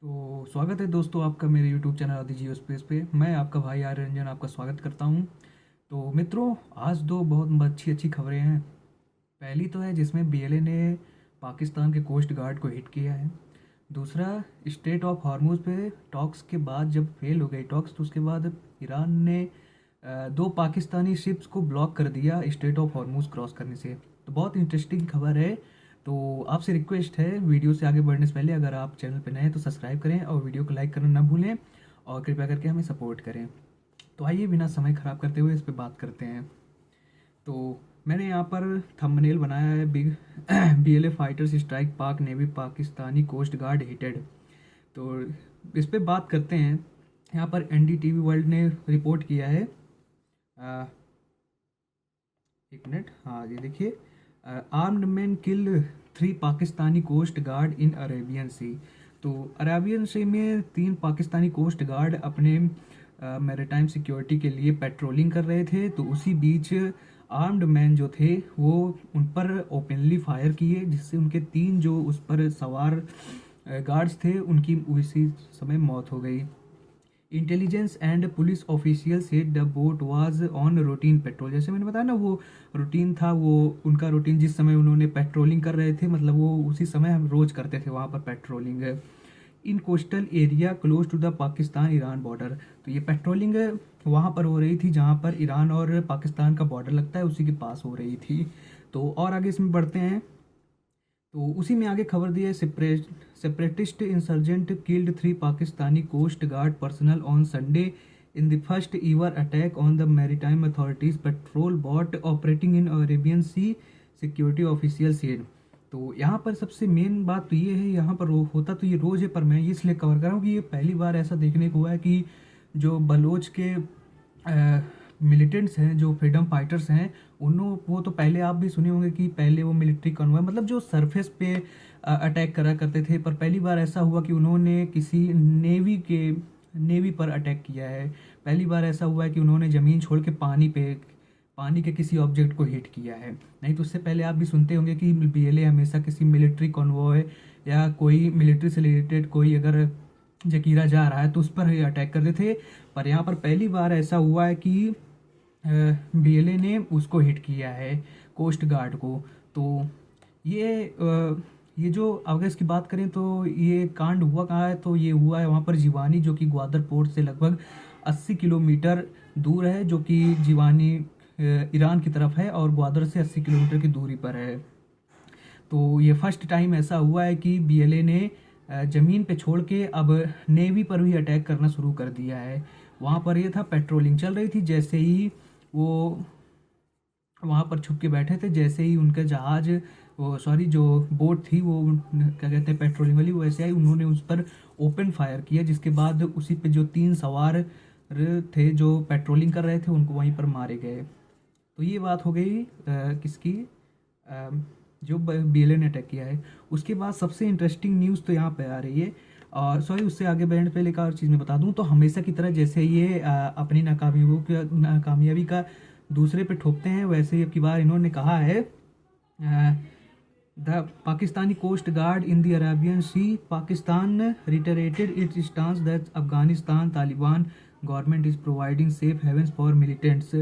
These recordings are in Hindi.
तो स्वागत है दोस्तों आपका मेरे YouTube चैनल आदि जियो स्पेस पे। मैं आपका भाई आर्य रंजन आपका स्वागत करता हूं। तो मित्रों, आज दो बहुत अच्छी अच्छी खबरें हैं। पहली तो है जिसमें बीएलए ने पाकिस्तान के कोस्ट गार्ड को हिट किया है। दूसरा, स्टेट ऑफ हॉर्मुज़ पे टॉक्स के बाद जब फेल हो गई टॉक्स, तो उसके बाद ईरान ने दो पाकिस्तानी शिप्स को ब्लॉक कर दिया स्टेट ऑफ हॉर्मुज़ क्रॉस करने से। तो बहुत इंटरेस्टिंग खबर है। तो आपसे रिक्वेस्ट है, वीडियो से आगे बढ़ने से पहले अगर आप चैनल पर नए हैं तो सब्सक्राइब करें और वीडियो को लाइक करना ना भूलें और कृपया करके हमें सपोर्ट करें। तो आइए बिना समय ख़राब करते हुए इस पर बात करते हैं। तो मैंने यहाँ पर थंबनेल बनाया है, big BLA fighters strike Pak navy Pakistani coast guard hitted. तो इस पे बात करते हैं। यहाँ पर एनडीटीवी वर्ल्ड ने रिपोर्ट किया है। एक मिनट, हाँ ये देखिए, armed man kill 3 Pakistani coast guard in Arabian sea. तो अरेबियन सी में 3 पाकिस्तानी कोस्ट गार्ड अपने मैरिटाइम सिक्योरिटी के लिए पेट्रोलिंग कर रहे थे। तो उसी बीच आर्म्ड मैन जो थे वो उन पर ओपनली फायर किए, जिससे उनके 3 जो उस पर सवार गार्ड्स थे उनकी उसी समय मौत हो गई। Intelligence and police official said the boat was on routine petrol. जैसे मैंने बताया ना, वो रूटीन था, वो उनका रूटीन जिस समय उन्होंने पेट्रोलिंग कर रहे थे, मतलब वो उसी समय हम रोज करते थे वहाँ पर patrolling in coastal area close to the Pakistan Iran border. तो ये पेट्रोलिंग वहाँ पर हो रही थी जहाँ पर ईरान और पाकिस्तान का बॉर्डर लगता है, उसी के पास हो रही थी। तो और आगे इसमें बढ़ते हैं। तो उसी में आगे खबर दी है, separatist insurgent killed 3 Pakistani coast guard personnel on Sunday in the first ever attack on the maritime authorities patrol boat operating in Arabian Sea, security official said. तो यहाँ पर सबसे मेन बात तो ये है, यहाँ पर होता तो ये रोज़ है, पर मैं ये इसलिए कवर कर रहा हूँ कि ये पहली बार ऐसा देखने को हुआ है कि जो बलोच के मिलिटेंट्स हैं, जो फ्रीडम फाइटर्स हैं, उन्हों वो तो पहले आप भी सुने होंगे कि पहले वो मिलिट्री कन्वॉय, मतलब जो सरफेस पे अटैक करा करते थे, पर पहली बार ऐसा हुआ कि उन्होंने किसी नेवी पर अटैक किया है। पहली बार ऐसा हुआ है कि उन्होंने ज़मीन छोड़ के पानी के किसी ऑब्जेक्ट को हिट किया है। नहीं तो उससे पहले आप भी सुनते होंगे कि बीएलए हमेशा किसी मिलिट्री कॉन्वॉय या कोई मिलिट्री से रिलेटेड कोई अगर जकीरा जा रहा है तो उस पर ही अटैक करते थे। पर यहाँ पर पहली बार ऐसा हुआ है कि बीएलए ने उसको हिट किया है, कोस्ट गार्ड को। तो ये जो अगर इसकी बात करें तो ये कांड हुआ कहाँ है, तो ये हुआ है वहाँ पर जीवानी, जो कि ग्वादर पोर्ट से लगभग 80 किलोमीटर दूर है, जो कि जीवानी ईरान की तरफ है और ग्वादर से 80 किलोमीटर की दूरी पर है। तो ये फर्स्ट टाइम ऐसा हुआ है कि बीएलए ने ज़मीन पे छोड़ के अब नेवी पर भी अटैक करना शुरू कर दिया है। वहाँ पर ये था, पेट्रोलिंग चल रही थी, जैसे ही वो वहाँ पर छुप के बैठे थे, जैसे ही उनका जहाज़, वो सॉरी जो बोट थी वो क्या कहते हैं पेट्रोलिंग वाली, वो ऐसे आई, उन्होंने उस पर ओपन फायर किया, जिसके बाद उसी पे जो 3 सवार थे जो पेट्रोलिंग कर रहे थे उनको वहीं पर मारे गए। तो ये बात हो गई किसकी, अ, जो बीएलए ने अटैक किया है। उसके बाद सबसे इंटरेस्टिंग न्यूज़ तो यहाँ पे आ रही है। और सॉरी, उससे आगे बढ़ने पहले एक और चीज़ मैं बता दूँ, तो हमेशा की तरह जैसे ये अपनी नाकामयाबी का दूसरे पे ठोकते हैं, वैसे ही अब की बार इन्होंने कहा है, the Pakistani coast guard in the Arabian Sea, Pakistan reiterated its stance that Afghanistan Taliban government is providing safe havens for militants.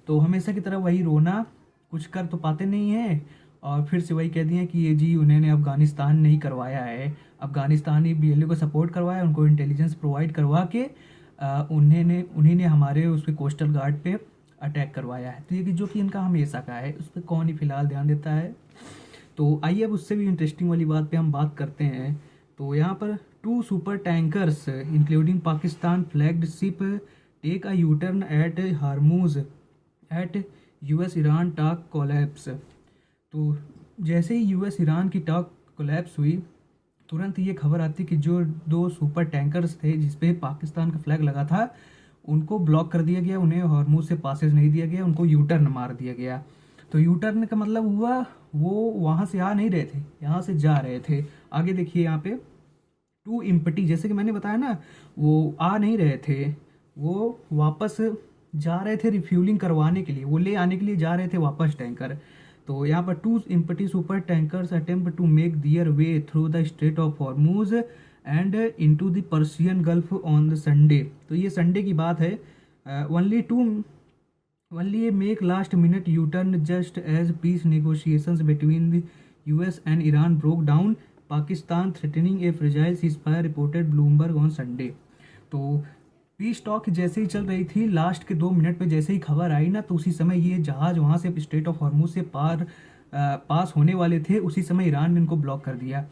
तो हमेशा की तरह वही रोना, कुछ कर तो पाते नहीं हैं, और फिर से वही कह दिए कि ये जी उन्होंने अफगानिस्तान नहीं करवाया है, अफगानिस्तान ही बीएलए को सपोर्ट करवाया, उनको इंटेलिजेंस प्रोवाइड करवा के उन्हीं ने हमारे उसके कोस्टल गार्ड पे अटैक करवाया है। तो ये कि जो कि इनका हमेशा का है, उस पर कौन ही फिलहाल ध्यान देता है। तो आइए अब उससे भी इंटरेस्टिंग वाली बात पे हम बात करते हैं। तो यहाँ पर 2 super tankers including Pakistan flagged ship take a U turn at Hormuz at US Iran talk collapse. तो जैसे ही यूएस ईरान की टाक कोलैप्स हुई, तुरंत ये खबर आती कि जो 2 सुपर टैंकर्स थे जिसपे पाकिस्तान का फ्लैग लगा था, उनको ब्लॉक कर दिया गया, उन्हें हॉर्मुज से पासेज नहीं दिया गया, उनको यू टर्न मार दिया गया। तो यू टर्न का मतलब हुआ वो वहाँ से आ नहीं रहे थे, यहाँ से जा रहे थे। आगे देखिए यहाँ पे, टू इम्पटी, जैसे कि मैंने बताया ना, वो आ नहीं रहे थे, वो वापस जा रहे थे रिफ्यूलिंग करवाने के लिए, वो ले आने के लिए जा रहे थे वापस टैंकर। तो यहाँ पर 2 empty super tankers attempt to make their way through the strait of Hormuz and into the Persian Gulf on the Sunday. तो ये संडे की बात है। Only a make last minute U-turn just as peace negotiations between the US and Iran broke down, Pakistan threatening a fragile ceasefire, reported Bloomberg on Sunday। तो पीस टॉक जैसे ही चल रही थी, लास्ट के 2 मिनट पे जैसे ही खबर आई ना, तो उसी समय ये जहाज़ वहाँ से स्ट्रेट ऑफ हॉर्मुज से पास होने वाले थे, उसी समय ईरान ने इनको ब्लॉक कर दिया।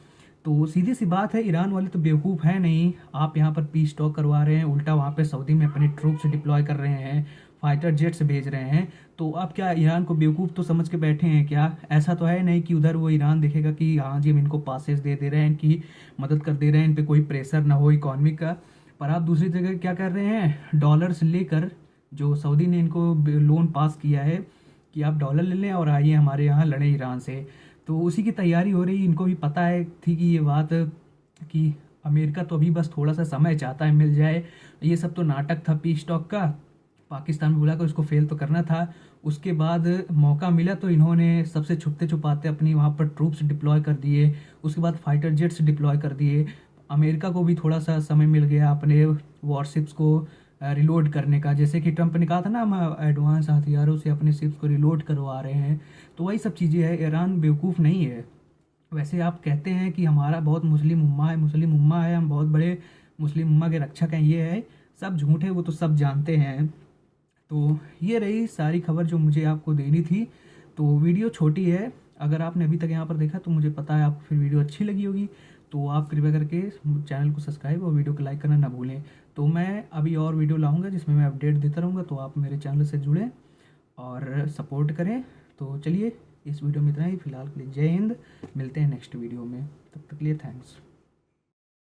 तो सीधी सी बात है, ईरान वाले तो बेवकूफ़ हैं नहीं। आप यहाँ पर पीस टॉक करवा रहे हैं, उल्टा वहाँ पे सऊदी में अपने ट्रूप्स डिप्लॉय कर रहे हैं, फाइटर जेट्स भेज रहे हैं। तो आप क्या ईरान को बेवकूफ़ तो समझ के बैठे हैं क्या? ऐसा तो है नहीं कि उधर वो ईरान देखेगा कि हाँ जी हम इनको पासेस दे रहे हैं, इनकी मदद कर दे रहे हैं, इन पे कोई प्रेशर ना हो इकॉनमी का। पर आप दूसरी जगह क्या कर रहे हैं, डॉलर्स लेकर, जो सऊदी ने इनको लोन पास किया है कि आप डॉलर ले लें और आइए हमारे यहाँ लड़े ईरान से। तो उसी की तैयारी हो रही। इनको भी पता है थी कि ये बात कि अमेरिका तो अभी बस थोड़ा सा समय चाहता है मिल जाए। ये सब तो नाटक था पीस टॉक का। पाकिस्तान में बुला कर उसको फेल तो करना था। उसके बाद मौका मिला तो इन्होंने सबसे छुपते छुपाते अपनी वहाँ पर ट्रूप्स डिप्लॉय कर दिए, उसके बाद फाइटर जेट्स डिप्लॉय कर दिए। अमेरिका को भी थोड़ा सा समय मिल गया अपने वॉरशिप्स को रिलोड करने का। जैसे कि ट्रंप ने कहा था ना, हम एडवांस हथियारों से अपने शिप्स को रिलोड करवा रहे हैं। तो वही सब चीज़ें हैं। ईरान बेवकूफ़ नहीं है। वैसे आप कहते हैं कि हमारा बहुत मुस्लिम उम्मा है, हम बहुत बड़े मुस्लिम उम्मा के रक्षक हैं, ये है सब झूठ है, वो तो सब जानते हैं। तो ये रही सारी खबर जो मुझे आपको देनी थी। तो वीडियो छोटी है, अगर आपने अभी तक यहाँ पर देखा तो मुझे पता है आपको फिर वीडियो अच्छी लगी होगी। तो आप कृपया करके चैनल को सब्सक्राइब और वीडियो को लाइक करना ना भूलें। तो मैं अभी और वीडियो लाऊंगा जिसमें मैं अपडेट देता रहूँगा, तो आप मेरे चैनल से जुड़ें और सपोर्ट करें। तो चलिए इस वीडियो में इतना ही, फिलहाल के लिए जय हिंद। मिलते हैं नेक्स्ट वीडियो में, तब तक के लिए थैंक्स।